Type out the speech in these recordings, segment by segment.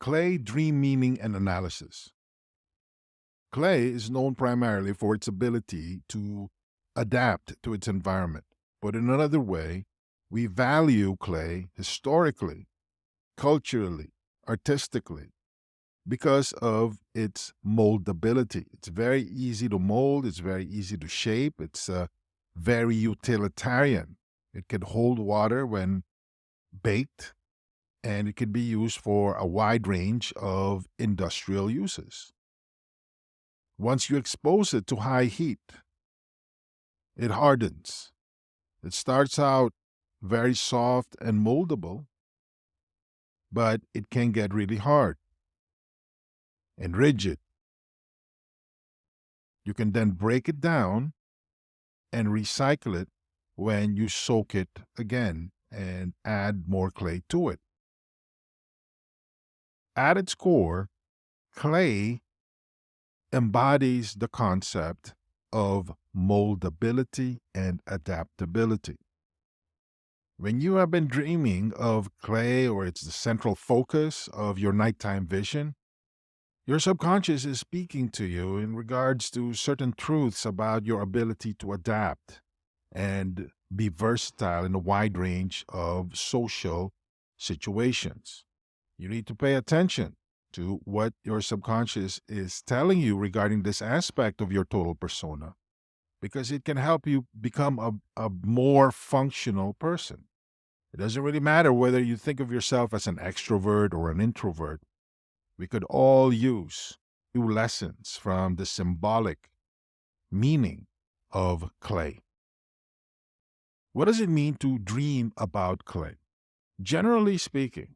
Clay dream meaning and analysis. Clay is known primarily for its ability to adapt to its environment. But in another way, we value clay historically, culturally, artistically, because of its moldability. It's very easy to mold, it's very easy to shape, it's very utilitarian. It can hold water when baked, and it can be used for a wide range of industrial uses. Once you expose it to high heat, it hardens. It starts out very soft and moldable, but it can get really hard and rigid. You can then break it down and recycle it when you soak it again and add more clay to it. At its core, clay embodies the concept of moldability and adaptability. When you have been dreaming of clay or it's the central focus of your nighttime vision, your subconscious is speaking to you in regards to certain truths about your ability to adapt and be versatile in a wide range of social situations. You need to pay attention to what your subconscious is telling you regarding this aspect of your total persona because it can help you become a more functional person. It doesn't really matter whether you think of yourself as an extrovert or an introvert. We could all use few lessons from the symbolic meaning of clay. What does it mean to dream about clay? Generally speaking,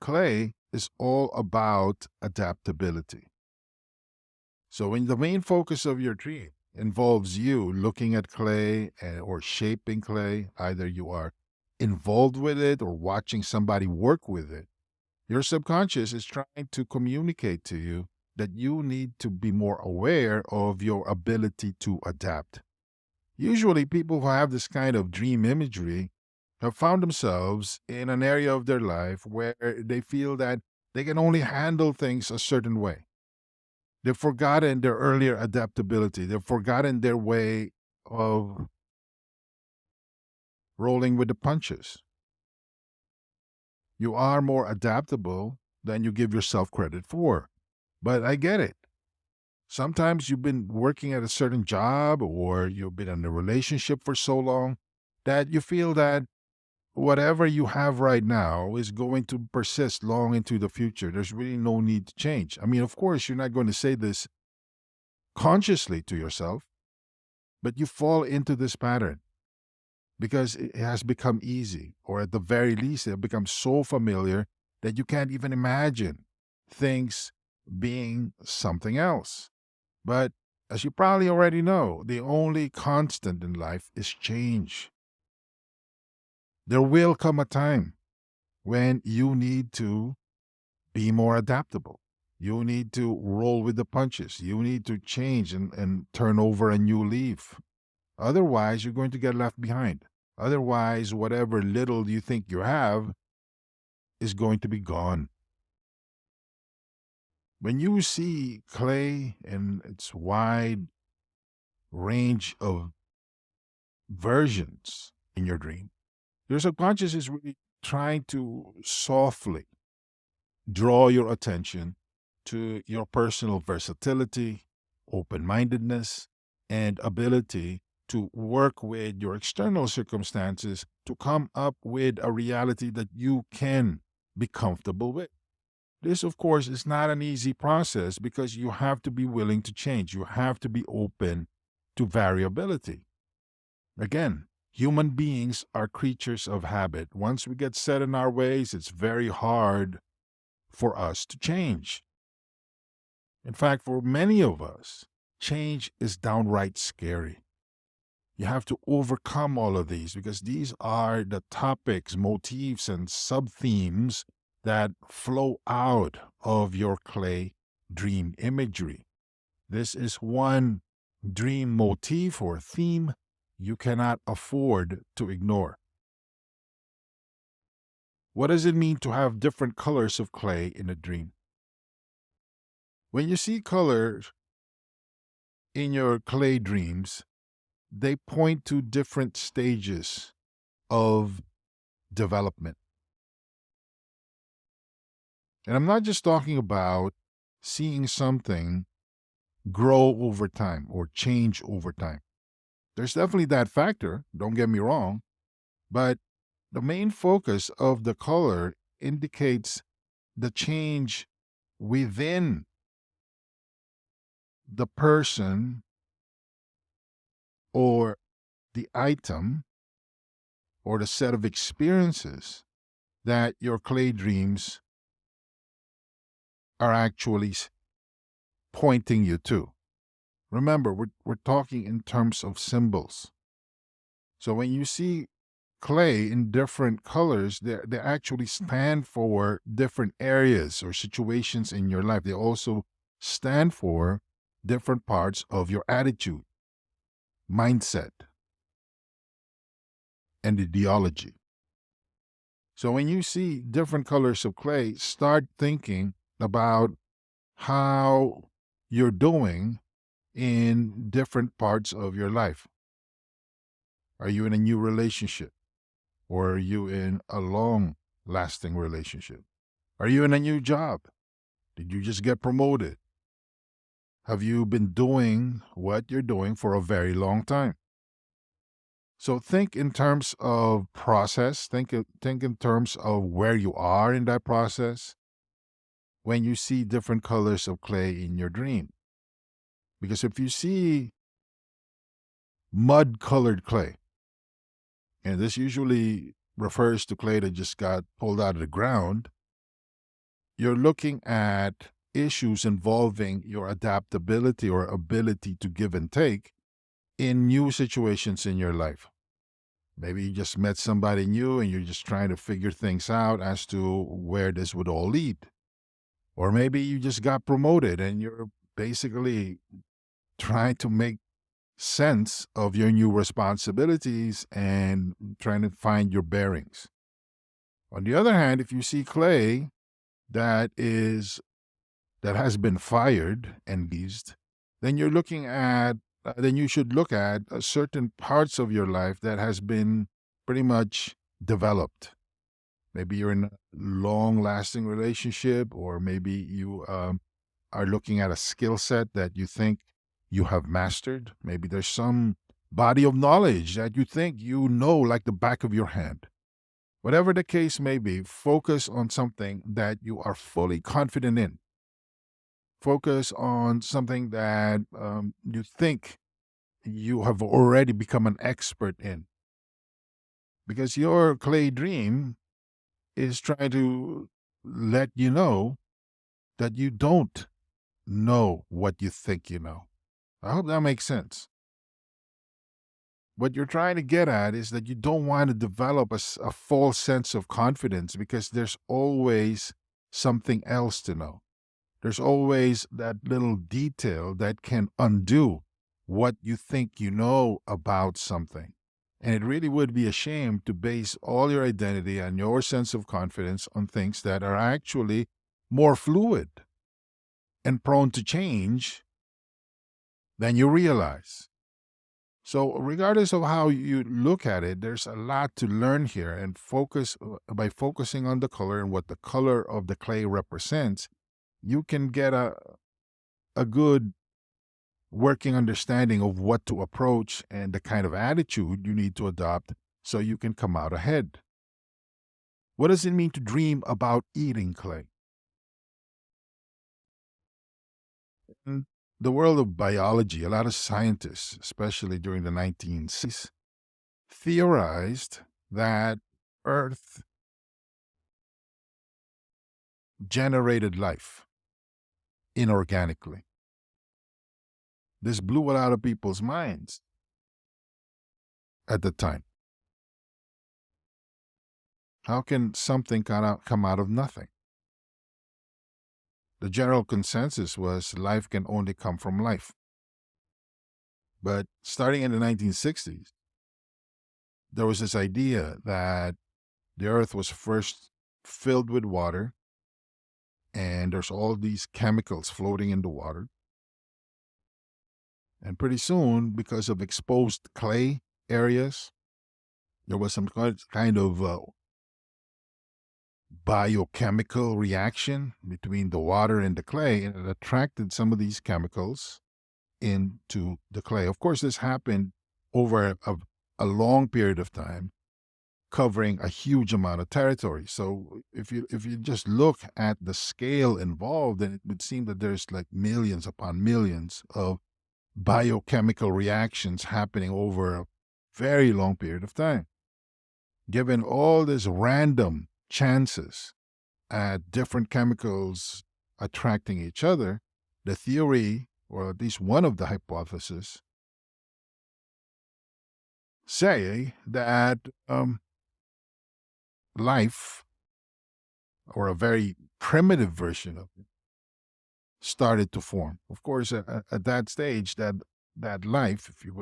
clay is all about adaptability. So, when the main focus of your dream involves you looking at clay or shaping clay, either you are involved with it or watching somebody work with it, your subconscious is trying to communicate to you that you need to be more aware of your ability to adapt. Usually, people who have this kind of dream imagery have found themselves in an area of their life where they feel that they can only handle things a certain way. They've forgotten their earlier adaptability, they've forgotten their way of rolling with the punches. You are more adaptable than you give yourself credit for. But I get it. Sometimes you've been working at a certain job or you've been in a relationship for so long that you feel that whatever you have right now is going to persist long into the future. There's really no need to change. I mean, of course, you're not going to say this consciously to yourself, but you fall into this pattern because it has become easy, or at the very least, it becomes so familiar that you can't even imagine things being something else. But as you probably already know, the only constant in life is change. There will come a time when you need to be more adaptable. You need to roll with the punches. You need to change and turn over a new leaf. Otherwise, you're going to get left behind. Otherwise, whatever little you think you have is going to be gone. When you see clay in its wide range of versions in your dream, your subconscious is really trying to softly draw your attention to your personal versatility, open mindedness, and ability to work with your external circumstances to come up with a reality that you can be comfortable with. This, of course, is not an easy process because you have to be willing to change. You have to be open to variability. Again, human beings are creatures of habit. Once we get set in our ways, it's very hard for us to change. In fact, for many of us, change is downright scary. You have to overcome all of these because these are the topics, motifs, and sub themes that flow out of your clay dream imagery. This is one dream motif or theme you cannot afford to ignore. What does it mean to have different colors of clay in a dream? When you see colors in your clay dreams, they point to different stages of development. And I'm not just talking about seeing something grow over time or change over time. There's definitely that factor, don't get me wrong, but the main focus of the color indicates the change within the person or the item or the set of experiences that your clay dreams are actually pointing you to. Remember, we're talking in terms of symbols. So when you see clay in different colors, they actually stand for different areas or situations in your life. They also stand for different parts of your attitude, mindset, and ideology. So when you see different colors of clay, start thinking about how you're doing in different parts of your life. Are you in a new relationship? Or are you in a long lasting relationship? Are you in a new job? Did you just get promoted? Have you been doing what you're doing for a very long time? So think in terms of process, think in terms of where you are in that process when you see different colors of clay in your dream. Because if you see mud colored clay, and this usually refers to clay that just got pulled out of the ground, you're looking at issues involving your adaptability or ability to give and take in new situations in your life. Maybe you just met somebody new and you're just trying to figure things out as to where this would all lead. Or maybe you just got promoted and you're basically trying to make sense of your new responsibilities and trying to find your bearings. On the other hand, if you see clay that has been fired and greased, then you're looking at then you should look at certain parts of your life that has been pretty much developed. Maybe you're in a long-lasting relationship, or maybe you are looking at a skill set that you think you have mastered. Maybe there's some body of knowledge that you think you know like the back of your hand. Whatever the case may be, focus on something that you are fully confident in. Focus on something that you think you have already become an expert in. Because your clay dream is trying to let you know that you don't know what you think you know. I hope that makes sense. What you're trying to get at is that you don't want to develop a false sense of confidence because there's always something else to know. There's always that little detail that can undo what you think you know about something. And it really would be a shame to base all your identity and your sense of confidence on things that are actually more fluid and prone to change than you realize. So, regardless of how you look at it, there's a lot to learn here. And by focusing on the color and what the color of the clay represents, you can get a good working understanding of what to approach and the kind of attitude you need to adopt so you can come out ahead. What does it mean to dream about eating clay? In the world of biology, a lot of scientists, especially during the 1960s, theorized that Earth generated life inorganically. This blew it out of people's minds at the time. How can something come out of nothing? The general consensus was life can only come from life. But starting in the 1960s, there was this idea that the Earth was first filled with water, and there's all these chemicals floating in the water. And pretty soon, because of exposed clay areas, there was some kind of biochemical reaction between the water and the clay, and it attracted some of these chemicals into the clay. Of course, this happened over a long period of time, covering a huge amount of territory. So if you just look at the scale involved, then it would seem that there's like millions upon millions of biochemical reactions happening over a very long period of time. Given all these random chances at different chemicals attracting each other, the theory, or at least one of the hypotheses, say that life, or a very primitive version of it, started to form. Of course, at that stage, that life, if you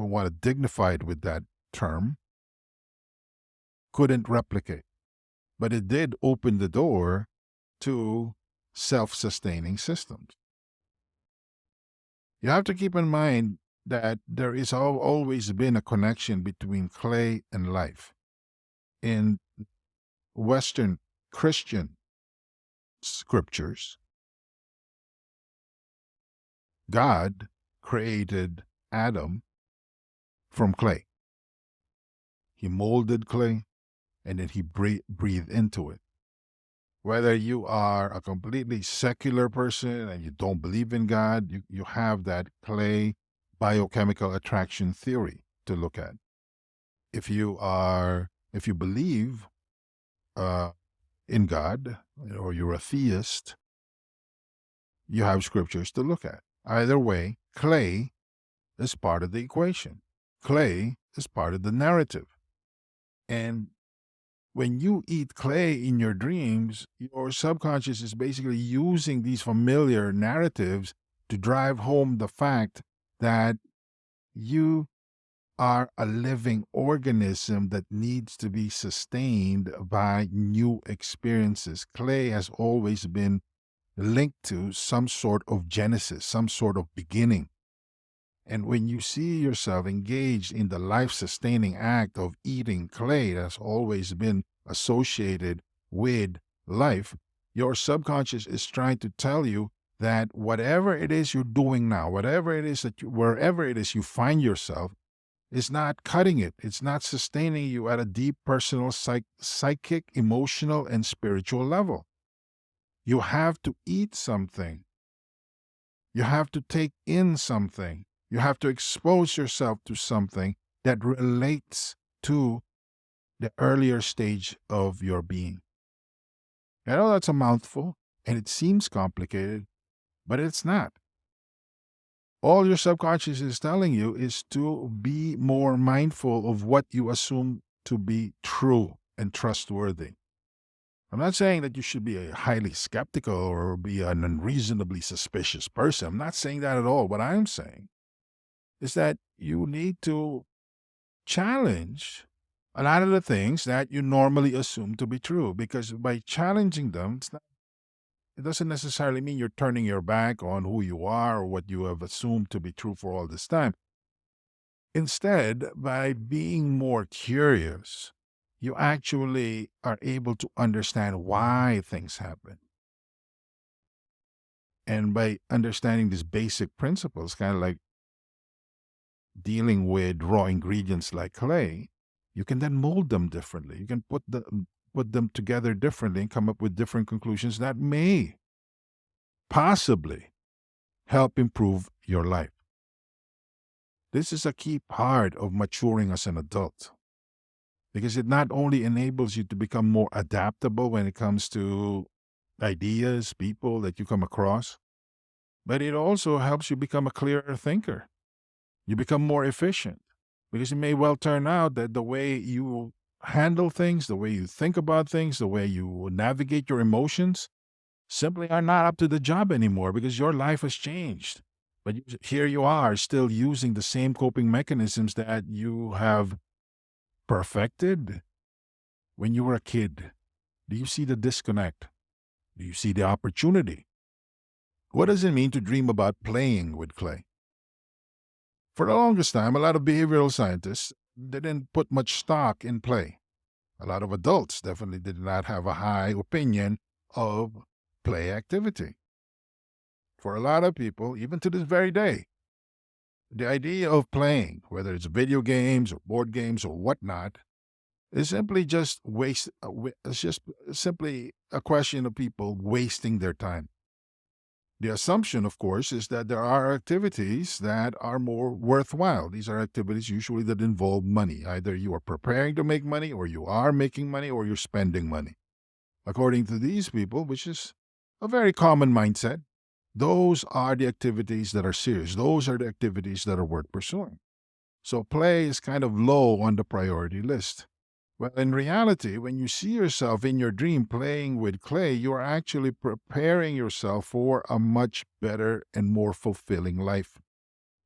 want to dignify it with that term, couldn't replicate. But it did open the door to self-sustaining systems. You have to keep in mind that there is always been a connection between clay and life. In Western Christian scriptures, God created Adam from clay. He molded clay, and then he breathed into it. Whether you are a completely secular person and you don't believe in God, you have that clay biochemical attraction theory to look at. If you believe in God, or you're a theist, you have scriptures to look at. Either way, clay is part of the equation. Clay is part of the narrative. And when you eat clay in your dreams, your subconscious is basically using these familiar narratives to drive home the fact that you are a living organism that needs to be sustained by new experiences. Clay has always been linked to some sort of genesis, some sort of beginning. And when you see yourself engaged in the life-sustaining act of eating clay that's always been associated with life, your subconscious is trying to tell you that whatever it is you're doing now, whatever it is wherever it is you find yourself, is not cutting it. It's not sustaining you at a deep personal, psychic, emotional, and spiritual level. You have to eat something. You have to take in something. You have to expose yourself to something that relates to the earlier stage of your being. I know that's a mouthful, and it seems complicated, but it's not. All your subconscious is telling you is to be more mindful of what you assume to be true and trustworthy. I'm not saying that you should be a highly skeptical or be an unreasonably suspicious person. I'm not saying that at all. What I'm saying is that you need to challenge a lot of the things that you normally assume to be true, because by challenging them, it doesn't necessarily mean you're turning your back on who you are or what you have assumed to be true for all this time. Instead, by being more curious, you actually are able to understand why things happen. And by understanding these basic principles, kind of like dealing with raw ingredients like clay, you can then mold them differently. You can put them together differently and come up with different conclusions that may possibly help improve your life. This is a key part of maturing as an adult, because it not only enables you to become more adaptable when it comes to ideas, people that you come across, but it also helps you become a clearer thinker. You become more efficient, because it may well turn out that the way you handle things, the way you think about things, the way you navigate your emotions simply are not up to the job anymore, because your life has changed. But here you are still using the same coping mechanisms that you have perfected when you were a kid, Do you see the disconnect? Do you see the opportunity? What does it mean to dream about playing with clay? For the longest time, a lot of behavioral scientists didn't put much stock in play. A lot of adults definitely did not have a high opinion of play activity. For a lot of people, even to this very day, the idea of playing, whether it's video games or board games or whatnot, is simply just it's just simply a question of people wasting their time. The assumption, of course, is that there are activities that are more worthwhile. These are activities usually that involve money. Either you are preparing to make money, or you are making money, or you're spending money. According to these people, which is a very common mindset, those are the activities that are serious. Those are the activities that are worth pursuing. So play is kind of low on the priority list. Well, in reality, when you see yourself in your dream playing with clay, you are actually preparing yourself for a much better and more fulfilling life.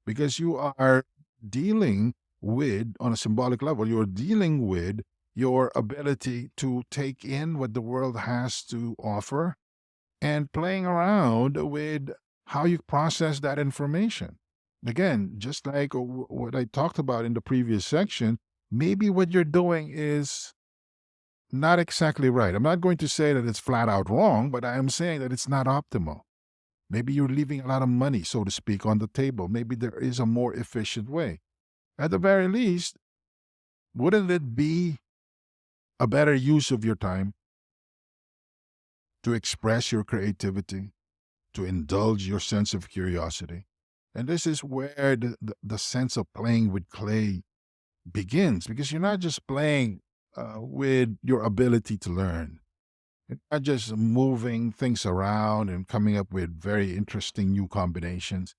Because you are dealing with, on a symbolic level, you're dealing with your ability to take in what the world has to offer and playing around with how you process that information. Again, just like what I talked about in the previous section, maybe what you're doing is not exactly right. I'm not going to say that it's flat out wrong, but I am saying that it's not optimal. Maybe you're leaving a lot of money, so to speak, on the table. Maybe there is a more efficient way. At the very least, wouldn't it be a better use of your time to express your creativity, to indulge your sense of curiosity? And this is where the sense of playing with clay begins, because you're not just playing with your ability to learn. You're not just moving things around and coming up with very interesting new combinations.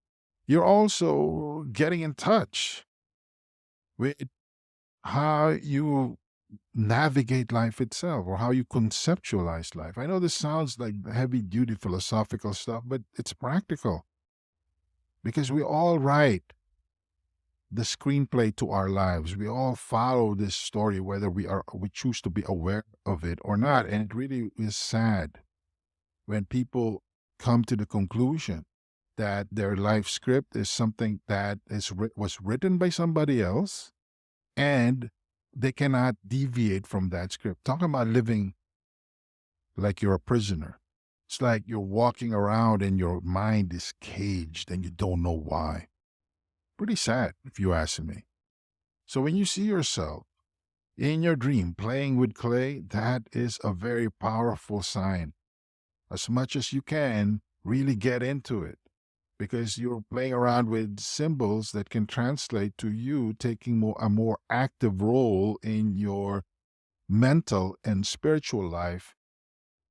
You're also getting in touch with how you navigate life itself, or how you conceptualize life. I know this sounds like heavy duty philosophical stuff, but it's practical, because we all write the screenplay to our lives. We all follow this story, whether we choose to be aware of it or not. And it really is sad when people come to the conclusion that their life script is something that was written by somebody else, and they cannot deviate from that script. Talking about living like you're a prisoner. It's like you're walking around and your mind is caged and you don't know why. Pretty sad, if you ask me. So when you see yourself in your dream playing with clay, that is a very powerful sign. As much as you can, really get into it, because you're playing around with symbols that can translate to you taking a more active role in your mental and spiritual life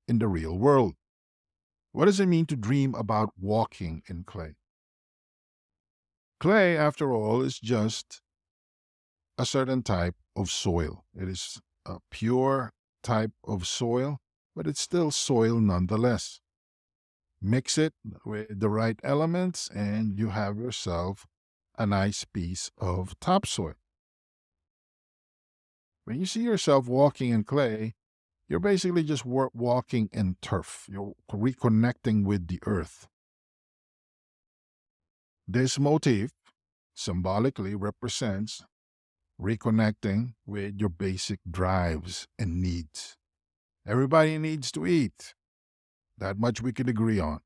in the real world. What does it mean to dream about walking in clay? Clay, after all, is just a certain type of soil. It is a pure type of soil, but it's still soil nonetheless. Mix it with the right elements, and you have yourself a nice piece of topsoil. When you see yourself walking in clay, you're basically just walking in turf. You're reconnecting with the earth. This motif symbolically represents reconnecting with your basic drives and needs. Everybody needs to eat. That much we could agree on.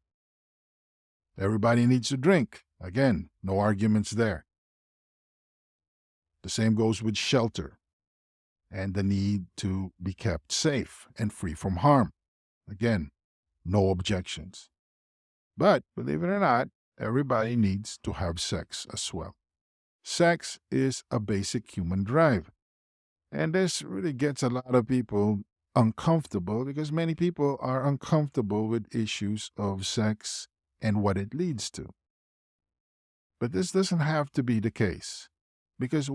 Everybody needs to drink. Again, no arguments there. The same goes with shelter and the need to be kept safe and free from harm. Again, no objections. But believe it or not, everybody needs to have sex as well. Sex is a basic human drive. And this really gets a lot of people uncomfortable, because many people are uncomfortable with issues of sex and what it leads to. But this doesn't have to be the case, because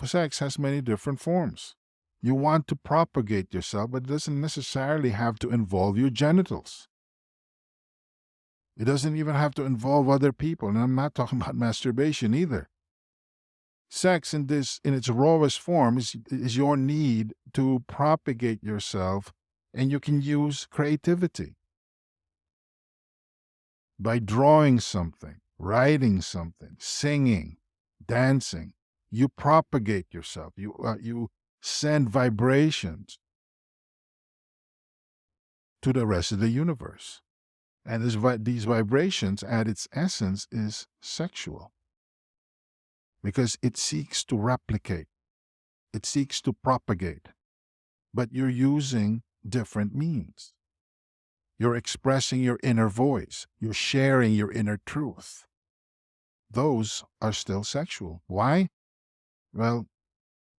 sex has many different forms. You want to propagate yourself, but it doesn't necessarily have to involve your genitals. It doesn't even have to involve other people, and I'm not talking about masturbation either. Sex in its rawest form is your need to propagate yourself And you can use creativity by drawing something, writing something, singing, dancing. You propagate yourself. You send vibrations to the rest of the universe. And these vibrations, at its essence, is sexual because it seeks to replicate, it seeks to propagate, but you're using different means. You're expressing your inner voice, you're sharing your inner truth. Those are still sexual. Why? Well,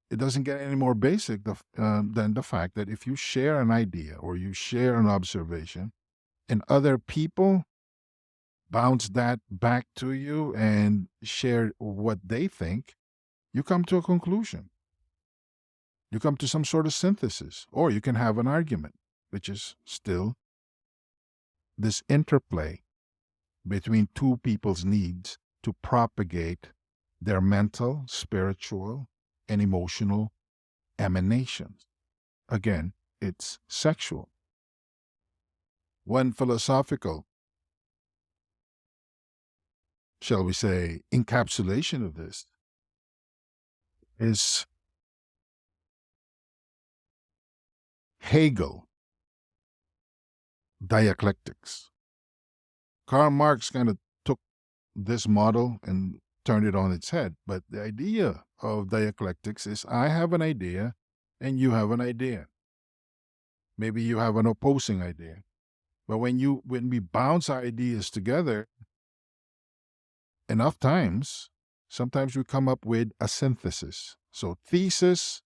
it doesn't get any more basic than the fact that if you share an idea or you share an observation and other people bounce that back to you and share what they think, you come to a conclusion. You come to some sort of synthesis, or you can have an argument, which is still this interplay between two people's needs to propagate their mental, spiritual, and emotional emanations. Again, it's sexual. One philosophical, shall we say, encapsulation of this is Hegel dialectics. Karl Marx kind of took this model and turned it on its head. But the idea of dialectics is I have an idea and you have an idea. Maybe you have an opposing idea. But when we bounce our ideas together enough times, sometimes we come up with a synthesis. So thesis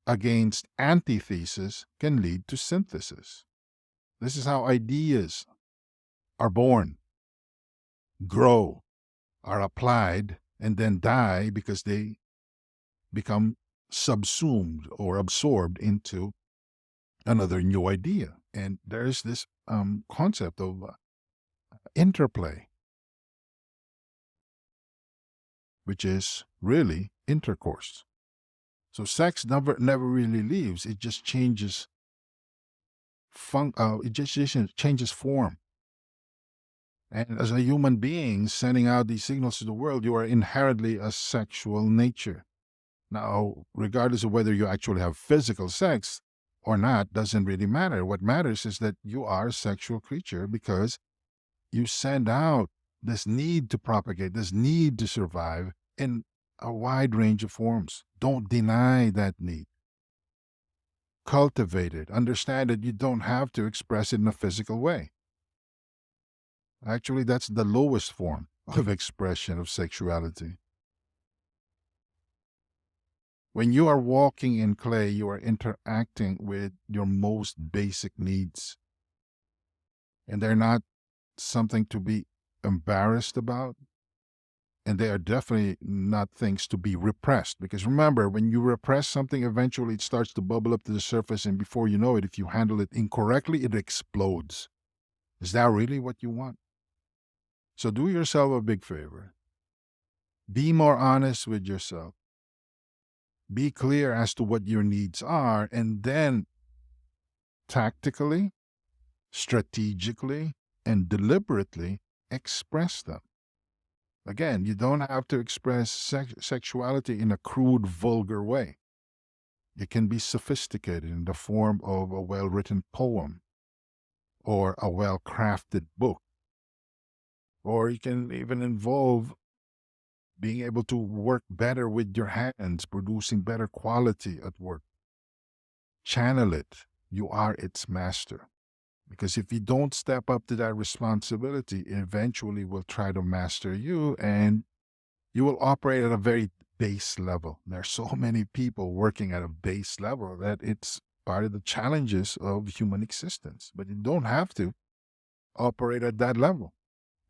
against antithesis can lead to synthesis. This is how ideas are born, grow, are applied, and then die because they become subsumed or absorbed into another new idea. And there's this concept of interplay, which is really intercourse. So sex never really leaves. It just changes changes form. And as a human being sending out these signals to the world, you are inherently a sexual nature. Now, regardless of whether you actually have physical sex or not, doesn't really matter. What matters is that you are a sexual creature because you send out this need to propagate, this need to survive in a wide range of forms. Don't deny that need. Cultivate it. Understand that you don't have to express it in a physical way. Actually, that's the lowest form of expression of sexuality. When you are walking in clay, you are interacting with your most basic needs. And they're not something to be embarrassed about. And they are definitely not things to be repressed. Because remember, when you repress something, eventually it starts to bubble up to the surface. And before you know it, if you handle it incorrectly, it explodes. Is that really what you want? So do yourself a big favor. Be more honest with yourself. Be clear as to what your needs are, and then tactically, strategically, and deliberately express them. Again, you don't have to express sexuality in a crude, vulgar way. It can be sophisticated in the form of a well-written poem or a well-crafted book. Or it can even involve being able to work better with your hands, producing better quality at work. Channel it. You are its master. Because if you don't step up to that responsibility, it eventually will try to master you, and you will operate at a very base level. There are so many people working at a base level that it's part of the challenges of human existence. But you don't have to operate at that level.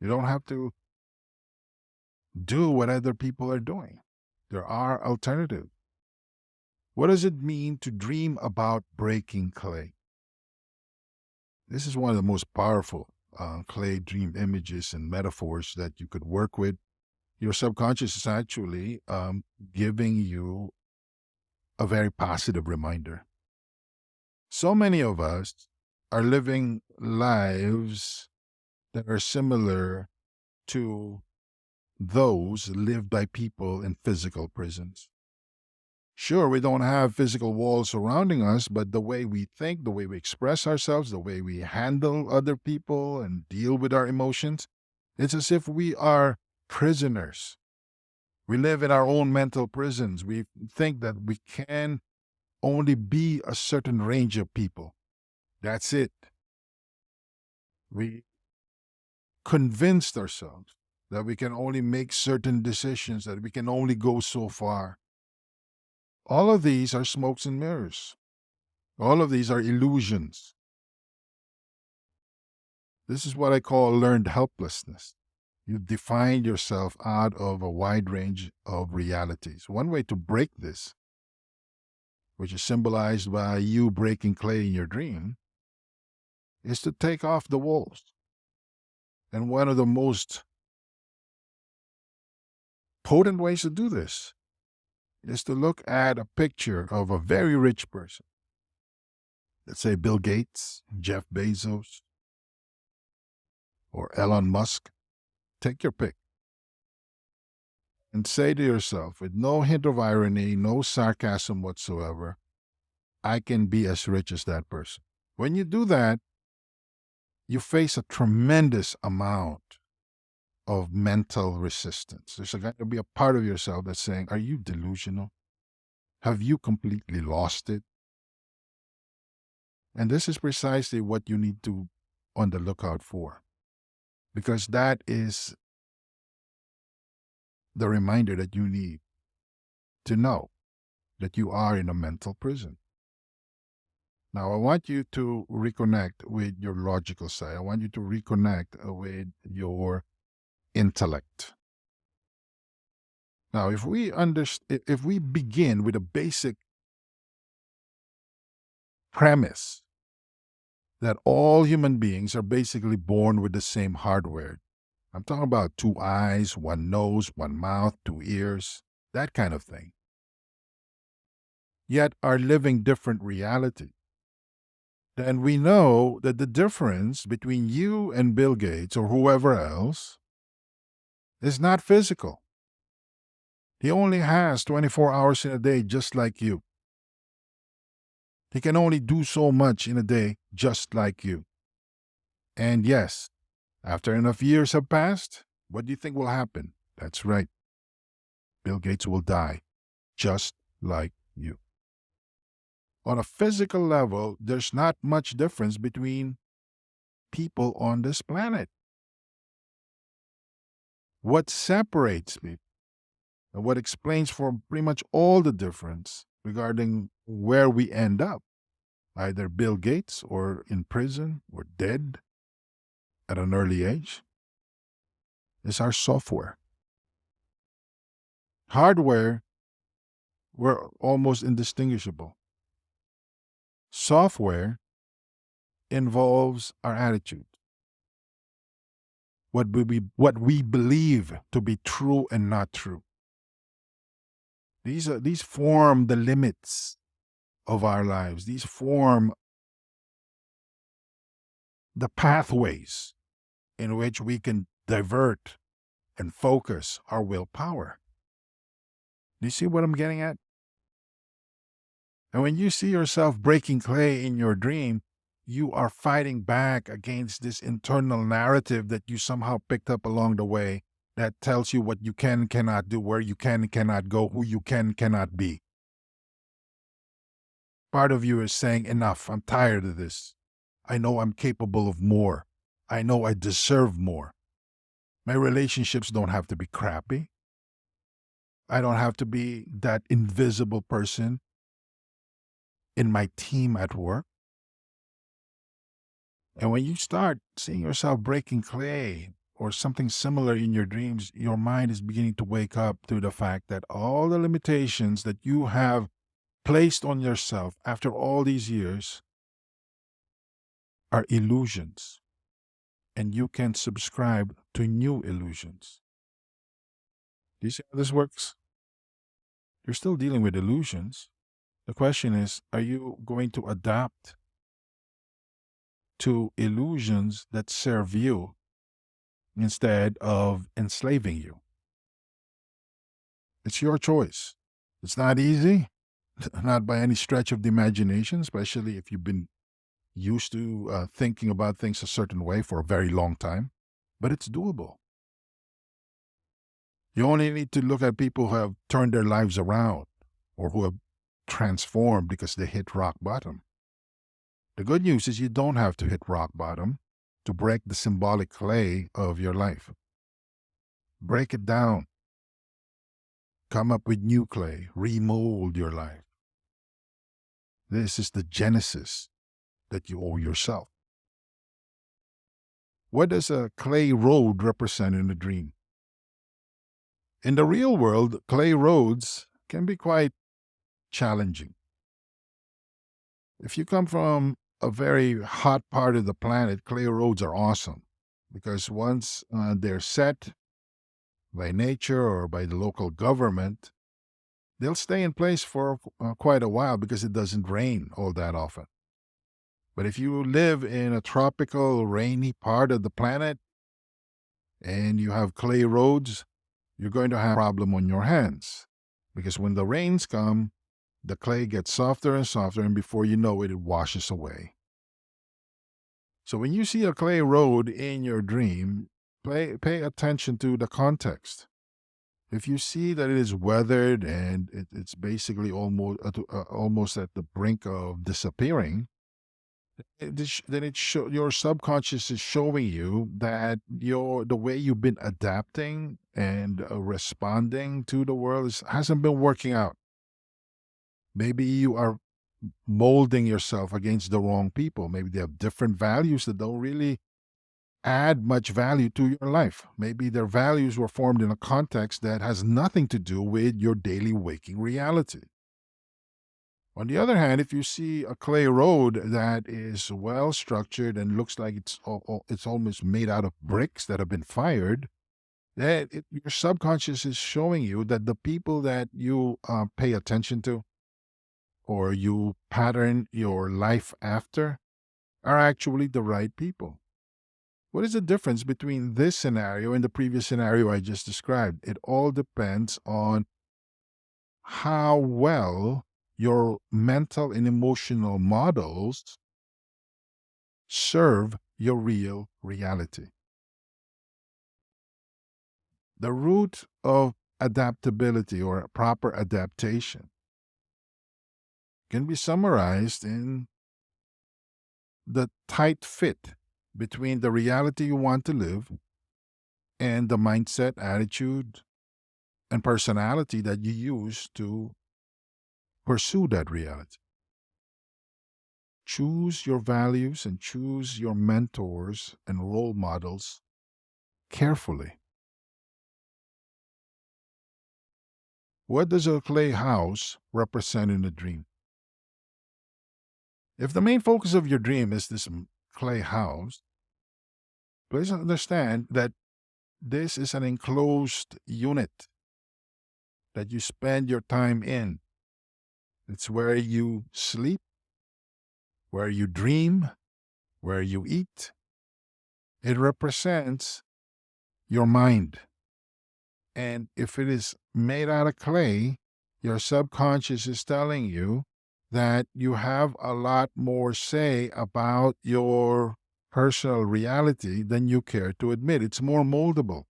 You don't have to do what other people are doing. There are alternatives. What does it mean to dream about breaking clay? This is one of the most powerful clay dream images and metaphors that you could work with. Your subconscious is actually giving you a very positive reminder. So many of us are living lives that are similar to those lived by people in physical prisons. Sure, we don't have physical walls surrounding us, but the way we think, the way we express ourselves, the way we handle other people and deal with our emotions, it's as if we are prisoners. We live in our own mental prisons. We think that we can only be a certain range of people. That's it. We convinced ourselves that we can only make certain decisions, that we can only go so far. All of these are smokes and mirrors. All of these are illusions. This is what I call learned helplessness. You defined yourself out of a wide range of realities. One way to break this, which is symbolized by you breaking clay in your dream, is to take off the walls. And one of the most potent ways to do this is to look at a picture of a very rich person. Let's say Bill Gates, Jeff Bezos, or Elon Musk. Take your pick. And say to yourself, with no hint of irony, no sarcasm whatsoever, I can be as rich as that person. When you do that, you face a tremendous amount of mental resistance. There's going to be a part of yourself that's saying, are you delusional? Have you completely lost it? And this is precisely what you need to on the lookout for, because that is the reminder that you need to know that you are in a mental prison. Now, I want you to reconnect with your logical side. I want you to reconnect with your intellect. Now, if we begin with a basic premise that all human beings are basically born with the same hardware. I'm talking about two eyes, one nose, one mouth, two ears, that kind of thing. Yet are living different reality. Then we know that the difference between you and Bill Gates or whoever else is not physical. He only has 24 hours in a day just like you. He can only do so much in a day just like you. And yes, after enough years have passed, what do you think will happen? That's right. Bill Gates will die just like you. On a physical level, there's not much difference between people on this planet. What separates people and what explains for pretty much all the difference regarding where we end up, either Bill Gates or in prison or dead at an early age, is our software. Hardware, we're almost indistinguishable. Software involves our attitude, what we believe to be true and not true. These form the limits of our lives. These form the pathways in which we can divert and focus our willpower. Do you see what I'm getting at? And when you see yourself breaking clay in your dream, you are fighting back against this internal narrative that you somehow picked up along the way that tells you what you can and cannot do, where you can and cannot go, who you can and cannot be. Part of you is saying, enough, I'm tired of this. I know I'm capable of more. I know I deserve more. My relationships don't have to be crappy. I don't have to be that invisible person in my team at work. And when you start seeing yourself breaking clay or something similar in your dreams, your mind is beginning to wake up to the fact that all the limitations that you have placed on yourself after all these years are illusions. And you can subscribe to new illusions. Do you see how this works? You're still dealing with illusions. The question is, are you going to adapt to illusions that serve you instead of enslaving you. It's your choice. It's not easy, not by any stretch of the imagination, especially if you've been used to thinking about things a certain way for a very long time, but it's doable. You only need to look at people who have turned their lives around or who have transformed because they hit rock bottom. The good news is you don't have to hit rock bottom to break the symbolic clay of your life. Break it down. Come up with new clay. Remold your life. This is the genesis that you owe yourself. What does a clay road represent in a dream? In the real world, clay roads can be quite challenging. If you come from a very hot part of the planet, clay roads are awesome because once they're set by nature or by the local government, they'll stay in place for quite a while because it doesn't rain all that often. But if you live in a tropical, rainy part of the planet and you have clay roads, you're going to have a problem on your hands because when the rains come, the clay gets softer and softer, and before you know it, it washes away. So when you see a clay road in your dream, pay attention to the context. If you see that it is weathered and it's basically almost at the brink of disappearing, then your subconscious is showing you that the way you've been adapting and responding to the world hasn't been working out. Maybe you are molding yourself against the wrong people. Maybe they have different values that don't really add much value to your life. Maybe their values were formed in a context that has nothing to do with your daily waking reality. On the other hand, if you see a clay road that is well structured and looks like it's almost made out of bricks that have been fired, your subconscious is showing you that the people that you pay attention to or you pattern your life after are actually the right people. What is the difference between this scenario and the previous scenario I just described? It all depends on how well your mental and emotional models serve your real reality. The root of adaptability or proper adaptation can be summarized in the tight fit between the reality you want to live and the mindset, attitude, and personality that you use to pursue that reality. Choose your values and choose your mentors and role models carefully. What does a clay house represent in a dream? If the main focus of your dream is this clay house, please understand that this is an enclosed unit that you spend your time in. It's where you sleep, where you dream, where you eat. It represents your mind. And if it is made out of clay, your subconscious is telling you that you have a lot more say about your personal reality than you care to admit. It's more moldable.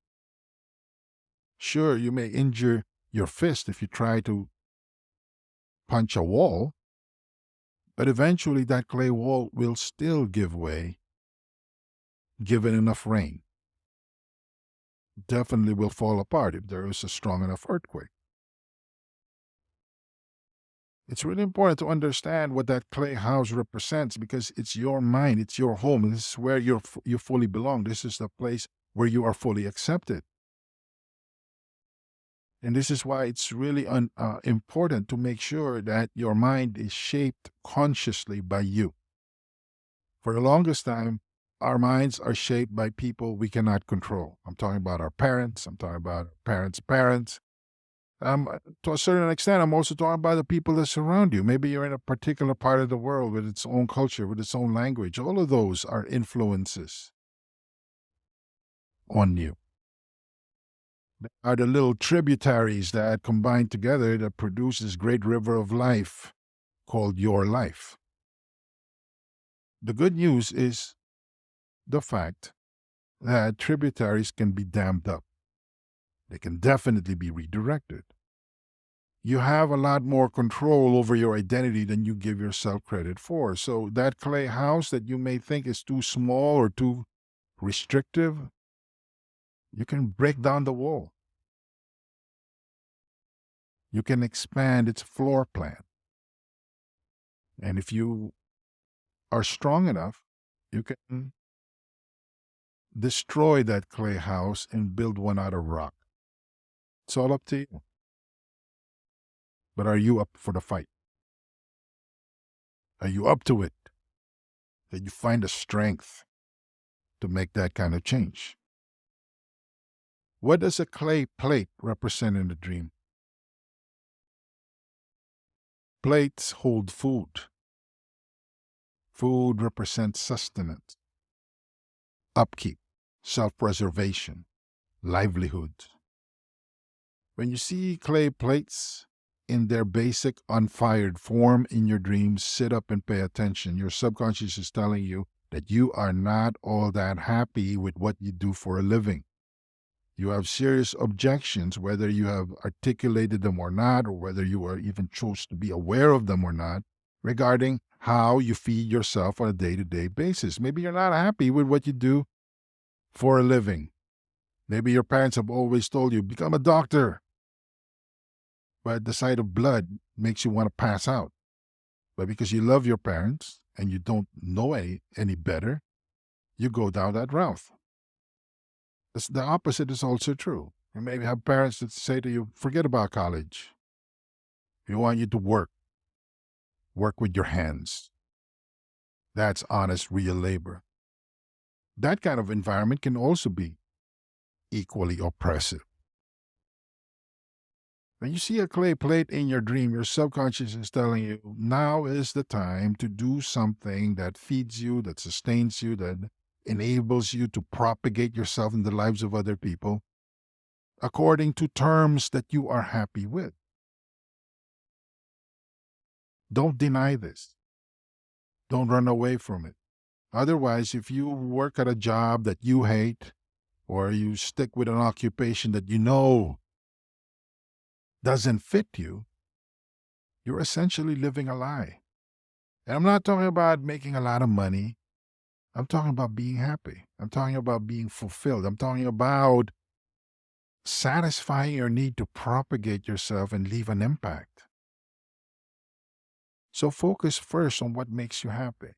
Sure, you may injure your fist if you try to punch a wall, but eventually that clay wall will still give way given enough rain. Definitely will fall apart if there is a strong enough earthquake. It's really important to understand what that clay house represents because it's your mind, it's your home. This is where you fully belong. This is the place where you are fully accepted. And this is why it's really important to make sure that your mind is shaped consciously by you. For the longest time, our minds are shaped by people we cannot control. I'm talking about our parents. I'm talking about our parents' parents. To a certain extent, I'm also talking about the people that surround you. Maybe you're in a particular part of the world with its own culture, with its own language. All of those are influences on you. They are the little tributaries that combine together that produce this great river of life called your life. The good news is the fact that tributaries can be dammed up. They can definitely be redirected. You have a lot more control over your identity than you give yourself credit for. So that clay house that you may think is too small or too restrictive, you can break down the wall. You can expand its floor plan. And if you are strong enough, you can destroy that clay house and build one out of rock. It's all up to you. But are you up for the fight? Are you up to it? Did you find the strength to make that kind of change? What does a clay plate represent in the dream? Plates hold food. Food represents sustenance, upkeep, self-preservation, livelihood. When you see clay plates in their basic unfired form in your dreams, sit up and pay attention. Your subconscious is telling you that you are not all that happy with what you do for a living. You have serious objections, whether you have articulated them or not, or whether you are even chose to be aware of them or not, regarding how you feed yourself on a day-to-day basis. Maybe you're not happy with what you do for a living. Maybe your parents have always told you, become a doctor. But the sight of blood makes you want to pass out. But because you love your parents and you don't know any better, you go down that route. The opposite is also true. You maybe have parents that say to you, forget about college. We want you to work. Work with your hands. That's honest, real labor. That kind of environment can also be equally oppressive. When you see a clay plate in your dream, your subconscious is telling you, now is the time to do something that feeds you, that sustains you, that enables you to propagate yourself in the lives of other people according to terms that you are happy with. Don't deny this. Don't run away from it. Otherwise, if you work at a job that you hate, or you stick with an occupation that you know doesn't fit you, you're essentially living a lie. And I'm not talking about making a lot of money. I'm talking about being happy. I'm talking about being fulfilled. I'm talking about satisfying your need to propagate yourself and leave an impact. So focus first on what makes you happy.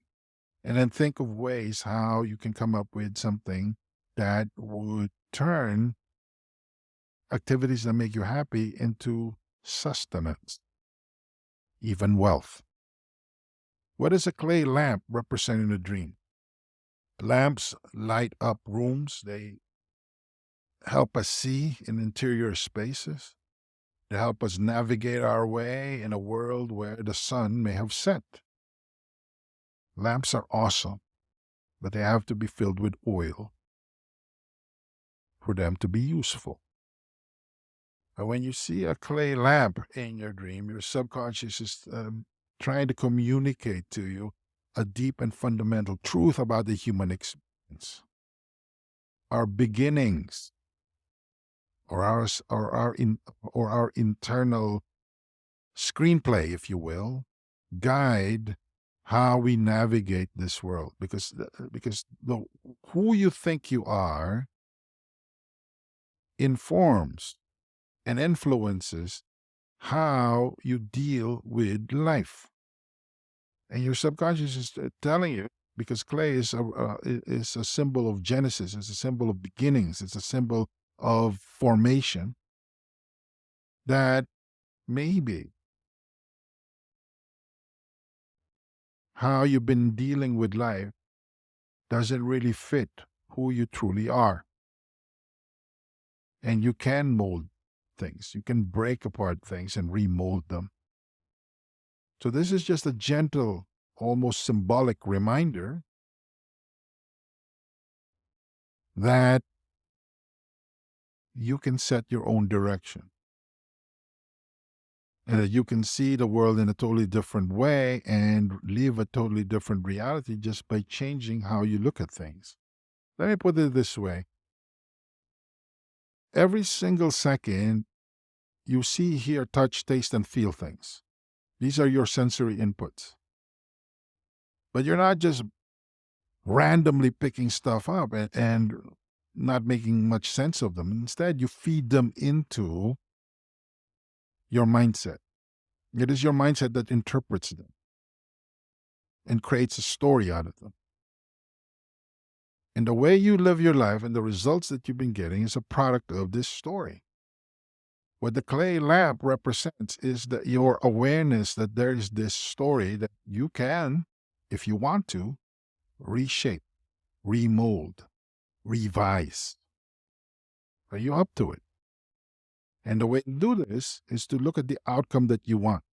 And then think of ways how you can come up with something that would turn activities that make you happy into sustenance, even wealth. What does a clay lamp represent in a dream? Lamps light up rooms. They help us see in interior spaces. They help us navigate our way in a world where the sun may have set. Lamps are awesome, but they have to be filled with oil for them to be useful. But when you see a clay lamp in your dream, your subconscious is trying to communicate to you a deep and fundamental truth about the human experience. Our beginnings, or our internal screenplay, if you will, guide how we navigate this world. Because who you think you are informs and influences how you deal with life. And your subconscious is telling you, because clay is a symbol of Genesis, it's a symbol of beginnings, it's a symbol of formation, that maybe how you've been dealing with life doesn't really fit who you truly are. And you can mold things. You can break apart things and remold them. So this is just a gentle, almost symbolic reminder that you can set your own direction and that you can see the world in a totally different way and live a totally different reality just by changing how you look at things. Let me put it this way. Every single second, you see, hear, touch, taste, and feel things. These are your sensory inputs. But you're not just randomly picking stuff up and not making much sense of them. Instead, you feed them into your mindset. It is your mindset that interprets them and creates a story out of them. And the way you live your life and the results that you've been getting is a product of this story. What the clay lamp represents is that your awareness that there is this story that you can, if you want to, reshape, remold, revise. Are you up to it? And the way to do this is to look at the outcome that you want.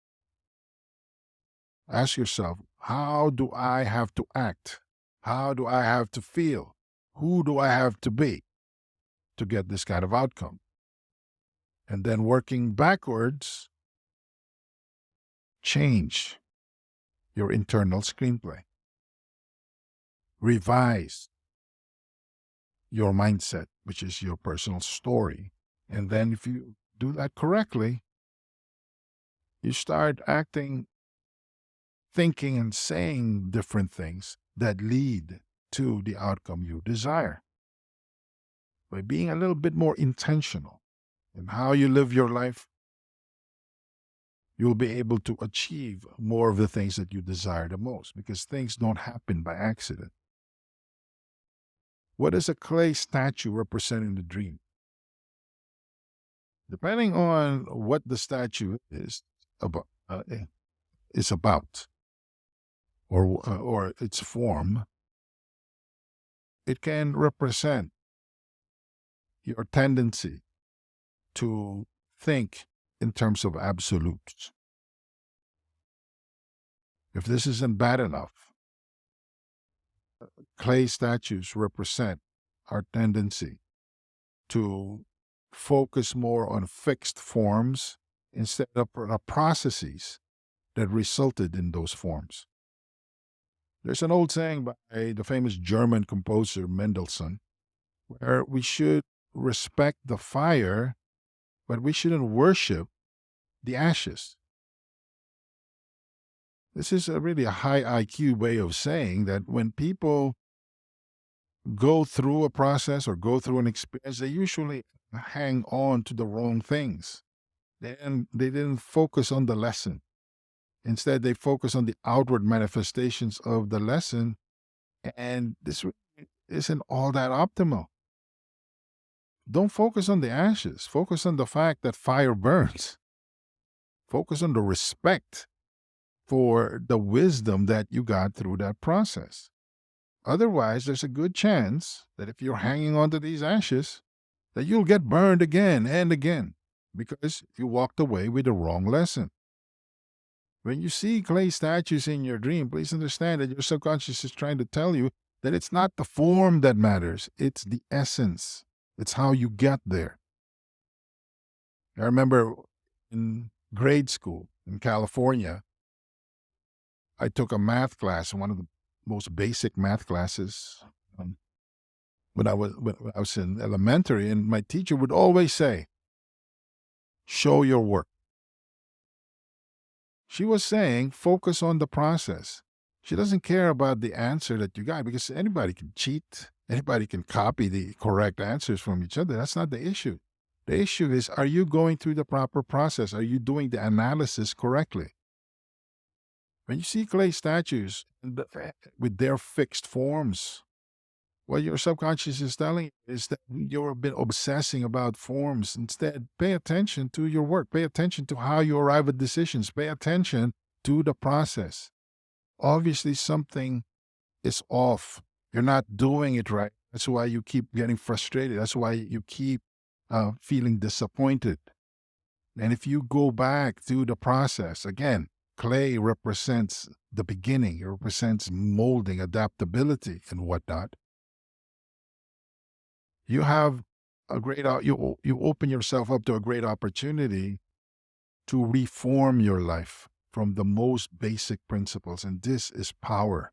Ask yourself, how do I have to act? How do I have to feel? Who do I have to be to get this kind of outcome? And then working backwards, change your internal screenplay. Revise your mindset, which is your personal story. And then if you do that correctly, you start acting, thinking, and saying different things that lead to the outcome you desire. By being a little bit more intentional in how you live your life, you'll be able to achieve more of the things that you desire the most, because things don't happen by accident. What does a clay statue represent in the dream? Depending on what the statue is about, or its form, it can represent your tendency to think in terms of absolutes. If this isn't bad enough, clay statues represent our tendency to focus more on fixed forms instead of the processes that resulted in those forms. There's an old saying by the famous German composer Mendelssohn, where we should respect the fire, but we shouldn't worship the ashes. This is really a high IQ way of saying that when people go through a process or go through an experience, they usually hang on to the wrong things. They didn't focus on the lesson. Instead, they focus on the outward manifestations of the lesson, and this isn't all that optimal. Don't focus on the ashes. Focus on the fact that fire burns. Focus on the respect for the wisdom that you got through that process. Otherwise, there's a good chance that if you're hanging on to these ashes, that you'll get burned again and again because you walked away with the wrong lesson. When you see clay statues in your dream, please understand that your subconscious is trying to tell you that it's not the form that matters, it's the essence. It's how you get there. I remember in grade school in California, I took a math class, one of the most basic math classes when I was in elementary, and my teacher would always say, show your work. She was saying, focus on the process. She doesn't care about the answer that you got, because anybody can cheat. Anybody can copy the correct answers from each other. That's not the issue. The issue is, are you going through the proper process? Are you doing the analysis correctly? When you see clay statues with their fixed forms, what your subconscious is telling you is that you've been obsessing about forms. Instead, pay attention to your work. Pay attention to how you arrive at decisions. Pay attention to the process. Obviously, something is off. You're not doing it right. That's why you keep getting frustrated. That's why you keep feeling disappointed. And if you go back to the process, again, clay represents the beginning, it represents molding, adaptability, and whatnot. You have a you open yourself up to a great opportunity to reform your life from the most basic principles. And this is power.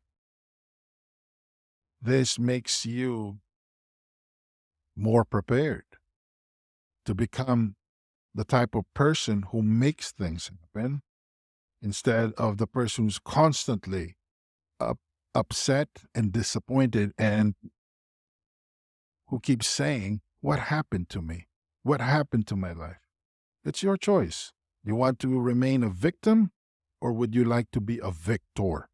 This makes you more prepared to become the type of person who makes things happen instead of the person who's constantly up, upset and disappointed and who keeps saying, "What happened to me? What happened to my life?" It's your choice. You want to remain a victim or would you like to be a victor?